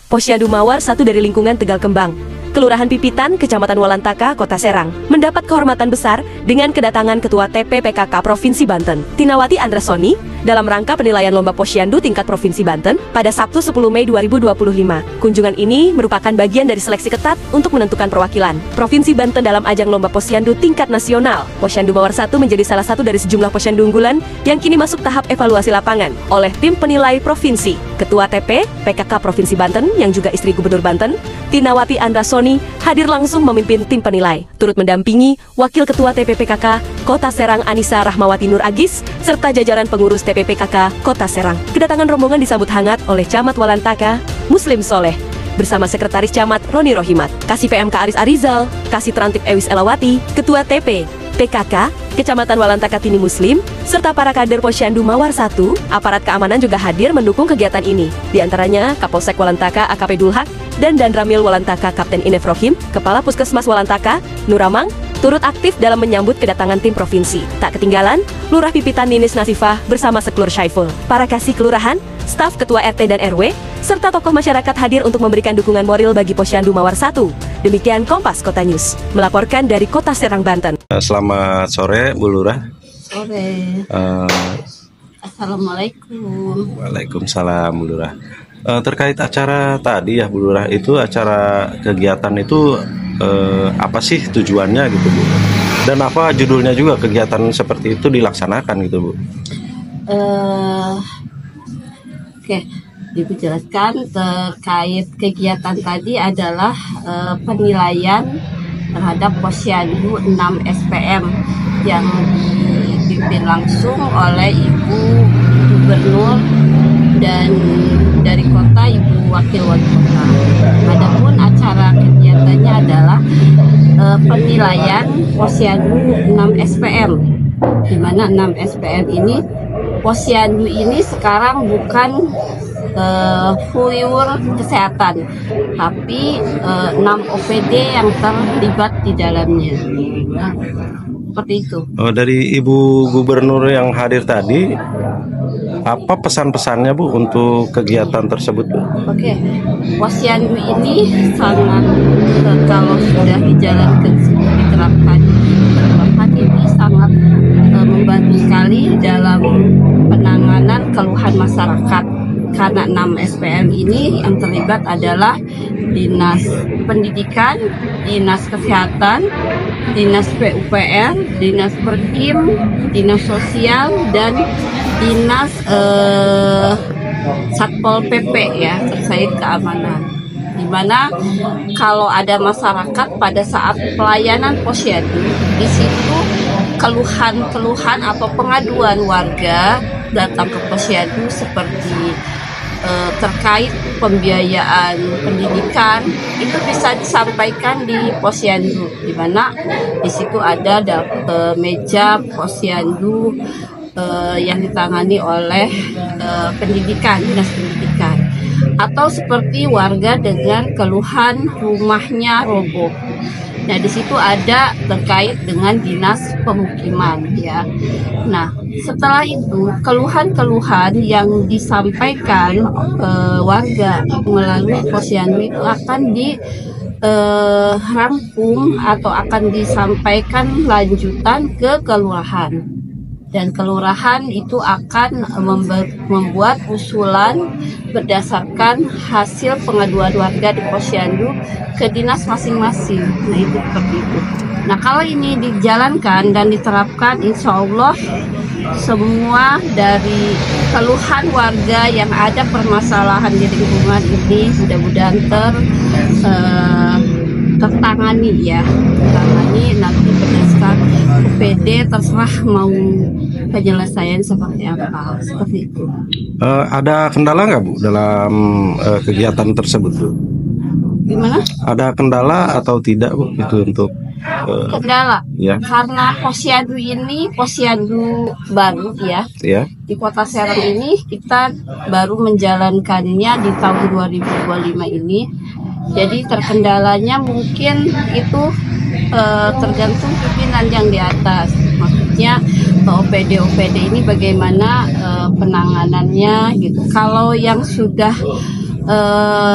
Posyandu Mawar 1 dari lingkungan Tegal Kembang, Kelurahan Pipitan, Kecamatan Walantaka, Kota Serang, mendapat kehormatan besar dengan kedatangan Ketua TP-PKK Provinsi Banten, Tinawati Andrasoni, dalam rangka penilaian Lomba Posyandu tingkat Provinsi Banten pada Sabtu 10 Mei 2025. Kunjungan ini merupakan bagian dari seleksi ketat untuk menentukan perwakilan Provinsi Banten dalam ajang Lomba Posyandu tingkat nasional. Posyandu Mawar 1 menjadi salah satu dari sejumlah posyandu unggulan yang kini masuk tahap evaluasi lapangan oleh tim penilai provinsi. Ketua TP-PKK Provinsi Banten yang juga istri Gubernur Banten, Tinawati Andrasoni, hadir langsung memimpin tim penilai, turut mendampingi Wakil Ketua TP-PKK Kota Serang Anissa Rahmawati Nur Agis, serta jajaran pengurus TP-PKK Kota Serang. Kedatangan rombongan disambut hangat oleh Camat Walantaka, Muslim Soleh, bersama Sekretaris Camat Roni Rohimat, Kasih PMK Aris Arizal, Kasih Trantip Ewis Elawati, Ketua TP-PKK Kecamatan Walantaka Tini Muslim, serta para kader Posyandu Mawar 1. Aparat keamanan juga hadir mendukung kegiatan ini, di antaranya Kapolsek Walantaka AKP Dulhak dan Danramil Walantaka Kapten Inef Rohim, Kepala Puskesmas Walantaka Nuramang, turut aktif dalam menyambut kedatangan tim provinsi. Tak ketinggalan, Lurah Pipitan Ninis Nasifah bersama Seklur Syaiful, para kasih kelurahan, staf ketua RT dan RW, serta tokoh masyarakat hadir untuk memberikan dukungan moral bagi Posyandu Mawar 1. Demikian Kompas Kota News, melaporkan dari Kota Serang, Banten. Selamat sore, Bu Lurah. Sore. Assalamualaikum. Waalaikumsalam, Bu Lurah. Terkait acara tadi ya, Bu Lurah, itu acara kegiatan itu apa sih tujuannya gitu, Bu? Dan apa judulnya juga kegiatan seperti itu dilaksanakan gitu, Bu? Oke. Ibu jelaskan terkait kegiatan tadi adalah penilaian terhadap Posyandu 6 SPM yang dipimpin langsung oleh Ibu Gubernur dan dari kota Ibu Wakil Wali Kota. Adapun acara kegiatannya adalah penilaian Posyandu 6 SPM, di mana 6 SPM ini Posyandu ini sekarang bukan fuyur kesehatan, tapi 6 OPD yang terlibat di dalamnya. Nah, seperti itu. Dari Ibu Gubernur yang hadir tadi, apa pesan-pesannya, Bu, untuk kegiatan tersebut, Bu? Oke, Posyandu ini sangat kalau sudah dijalankan, diterapkan ini sangat membantu sekali dalam penanganan keluhan masyarakat. Karena 6 SPM ini yang terlibat adalah Dinas Pendidikan, Dinas Kesehatan, Dinas PUPR, Dinas Perkim, Dinas Sosial, dan Dinas Satpol PP ya, terkait keamanan. Dimana kalau ada masyarakat pada saat pelayanan posyandu, di situ keluhan-keluhan atau pengaduan warga datang ke posyandu seperti terkait pembiayaan pendidikan, itu bisa disampaikan di posyandu, di mana di situ ada meja posyandu yang ditangani oleh pendidikan, dinas pendidikan, atau seperti warga dengan keluhan rumahnya roboh. Nah, di situ ada terkait dengan dinas pemukiman ya. Nah, setelah itu keluhan-keluhan yang disampaikan warga melalui posyandu itu akan dirangkum atau akan disampaikan lanjutan ke kelurahan. Dan kelurahan itu akan membuat usulan berdasarkan hasil pengaduan warga di posyandu ke dinas masing-masing. Nah, itu seperti itu. Nah, kalau ini dijalankan dan diterapkan, insya Allah semua dari keluhan warga yang ada permasalahan di lingkungan ini mudah-mudahan tertangani ya, nanti berdasarkan UPD, terserah mau penyelesaian seperti apa, seperti itu. Ada kendala nggak, Bu, dalam kegiatan tersebut, Bu? Gimana? Ada kendala atau tidak, Bu, itu untuk kendala? Ya. Karena posyandu ini posyandu baru ya. Di Kota Serang ini kita baru menjalankannya di tahun 2025 ini. Jadi terkendalanya mungkin itu tergantung pimpinan yang di atas. Maksudnya OPD ini bagaimana penanganannya gitu. Kalau yang sudah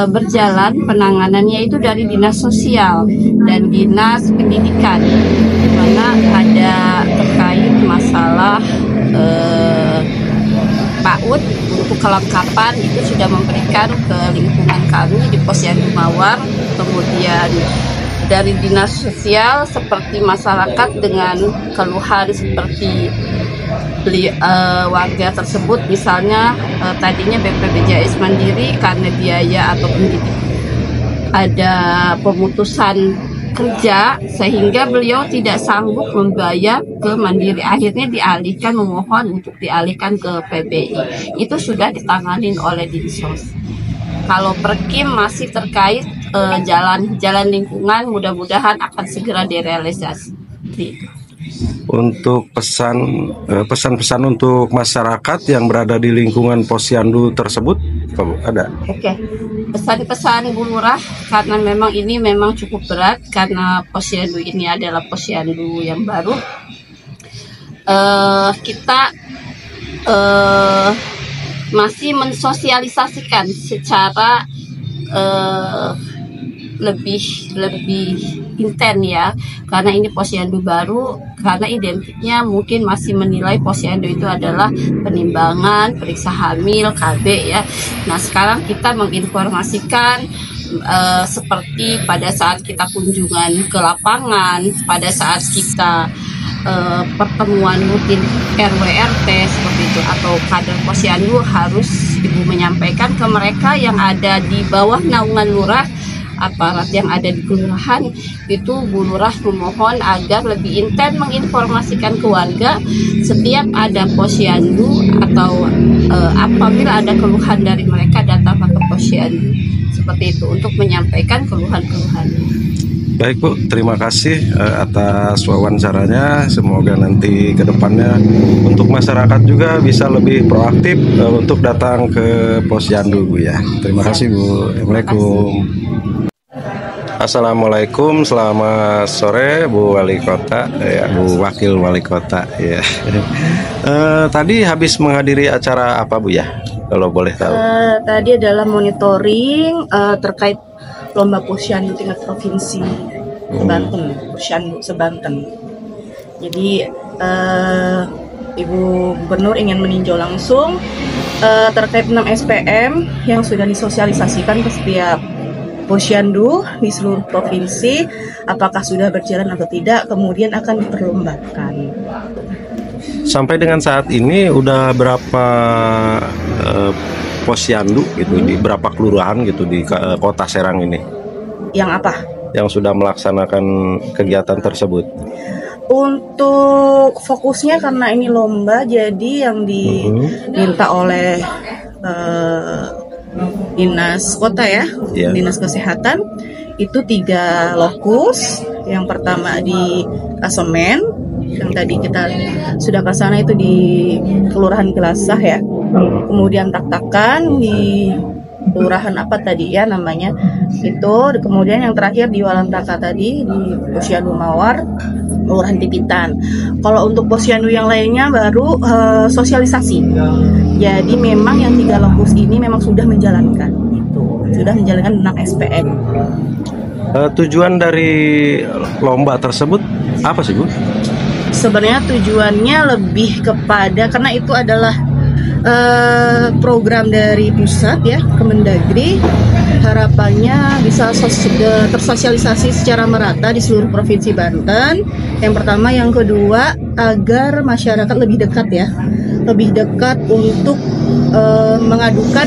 berjalan penanganannya itu dari dinas sosial dan dinas pendidikan, di mana ada terkait masalah PAUD untuk kelengkapan itu sudah memberikan ke lingkungan kami di Posyandu Mawar. Kemudian dari dinas sosial seperti masyarakat dengan keluhan seperti warga tersebut, misalnya tadinya BPJS Mandiri karena biaya atau pendidik ada pemutusan kerja sehingga beliau tidak sanggup membayar ke Mandiri, akhirnya dialihkan, memohon untuk dialihkan ke PBI. Itu sudah ditangani oleh Dinsos. Kalau Perkim masih terkait jalan lingkungan, mudah-mudahan akan segera direalisasi. Untuk pesan-pesan untuk masyarakat yang berada di lingkungan Posyandu tersebut, ada? Oke. Pesan-pesan Bu Lurah, karena memang ini memang cukup berat karena Posyandu ini adalah Posyandu yang baru. Kita masih mensosialisasikan secara lebih intens ya, karena ini Posyandu baru, karena identiknya mungkin masih menilai Posyandu itu adalah penimbangan, periksa hamil, KB ya. Nah sekarang kita menginformasikan seperti pada saat kita kunjungan ke lapangan, pada saat kita pertemuan rutin RW/RT seperti itu, atau kader Posyandu harus Ibu menyampaikan ke mereka yang ada di bawah naungan lurah, aparat yang ada di kelurahan itu. Bu Lurah memohon agar lebih intens menginformasikan ke warga setiap ada Posyandu atau apabila ada keluhan dari mereka datang ke Posyandu, seperti itu, untuk menyampaikan keluhan-keluhan. Baik Bu, terima kasih atas wawancaranya. Semoga nanti ke depannya untuk masyarakat juga bisa lebih proaktif untuk datang ke Posyandu Bu ya. Terima kasih Bu. Assalamualaikum. Assalamualaikum, selamat sore Bu Wali Kota, ya, Bu Wakil Wali Kota ya. Tadi habis menghadiri acara apa Bu ya, kalau boleh tahu? Tadi adalah monitoring terkait lomba Posyandu tingkat provinsi Banten, Posyandu sebanten. Jadi Ibu Gubernur ingin meninjau langsung terkait 6 SPM yang sudah disosialisasikan ke setiap Posyandu di seluruh provinsi, apakah sudah berjalan atau tidak, kemudian akan diperlombakan. Sampai dengan saat ini udah berapa Posyandu gitu, di berapa kelurahan gitu di Kota Serang ini? Yang apa? Yang sudah melaksanakan kegiatan tersebut. Untuk fokusnya karena ini lomba, jadi yang diminta oleh Dinas Kota ya, Dinas Kesehatan itu 3 lokus. Yang pertama di Kasemen, yang tadi kita sudah ke sana itu di Kelurahan Gelasah ya. Kemudian Tak-Takan di kelurahan apa tadi ya namanya itu. Kemudian yang terakhir di Walantaka tadi di Posyandu Mawar, Kelurahan Pipitan. Kalau untuk Posyandu yang lainnya baru sosialisasi. Jadi memang yang 3 lokus ini memang sudah menjalankan itu, sudah menjalankan 6 SPM. Tujuan dari lomba tersebut apa sih Bu? Sebenarnya tujuannya lebih kepada, karena itu adalah program dari pusat ya, Kemendagri, harapannya bisa tersosialisasi secara merata di seluruh provinsi Banten. Yang pertama, yang kedua agar masyarakat lebih dekat ya, lebih dekat untuk mengadukan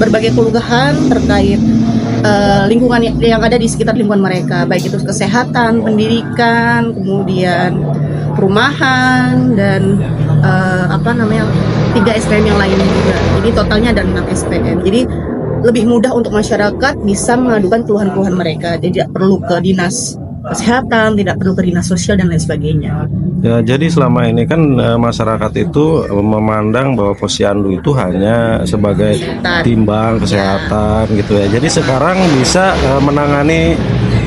berbagai keluhan terkait lingkungan yang ada di sekitar lingkungan mereka, baik itu kesehatan, pendidikan, kemudian perumahan, dan 3 SPM yang lainnya juga. Jadi totalnya ada 6 SPM. Jadi lebih mudah untuk masyarakat bisa mengadukan keluhan-keluhan mereka. Jadi tidak perlu ke dinas kesehatan, tidak perlu ke dinas sosial dan lain sebagainya. Ya, jadi selama ini kan masyarakat itu memandang bahwa Posyandu itu hanya sebagai timbang kesehatan gitu ya. Jadi sekarang bisa menangani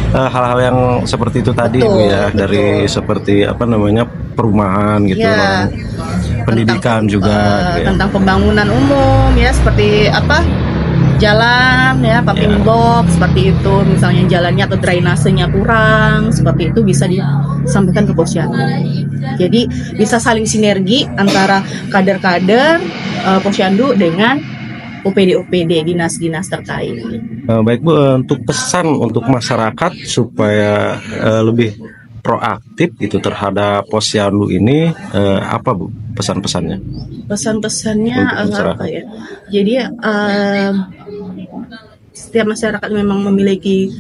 hal-hal yang seperti itu tadi Bu ya, dari seperti perumahan gitu, ya, pendidikan juga tentang pembangunan umum ya, seperti jalan ya, pumping box seperti itu, misalnya jalannya atau drainasenya kurang, seperti itu bisa disampaikan ke Posyandu. Jadi bisa saling sinergi antara kader-kader Posyandu dengan OPD dinas-dinas terkait. Baik Bu, untuk pesan untuk masyarakat supaya lebih proaktif gitu terhadap Posyandu ini, apa Bu pesan-pesannya? Pesan-pesannya apa ya? Jadi setiap masyarakat memang memiliki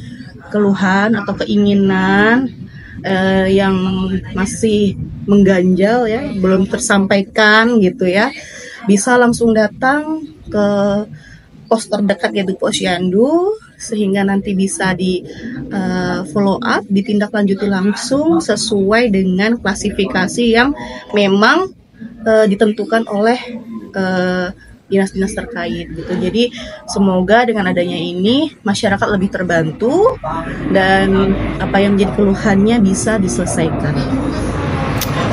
keluhan atau keinginan yang masih mengganjal ya, belum tersampaikan gitu ya, bisa langsung datang ke pos terdekat yaitu Posyandu, sehingga nanti bisa di follow up, ditindaklanjuti langsung sesuai dengan klasifikasi yang memang ditentukan oleh dinas-dinas terkait gitu. Jadi semoga dengan adanya ini masyarakat lebih terbantu dan apa yang menjadi keluhannya bisa diselesaikan.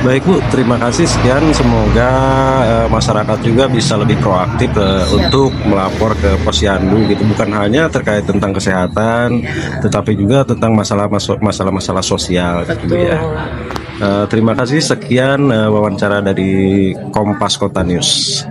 Baik Bu, terima kasih sekian. Semoga masyarakat juga bisa lebih proaktif untuk melapor ke Posyandu gitu, bukan hanya terkait tentang kesehatan, tetapi juga tentang masalah-masalah sosial gitu ya. Terima kasih, sekian wawancara dari Kompas Kota News.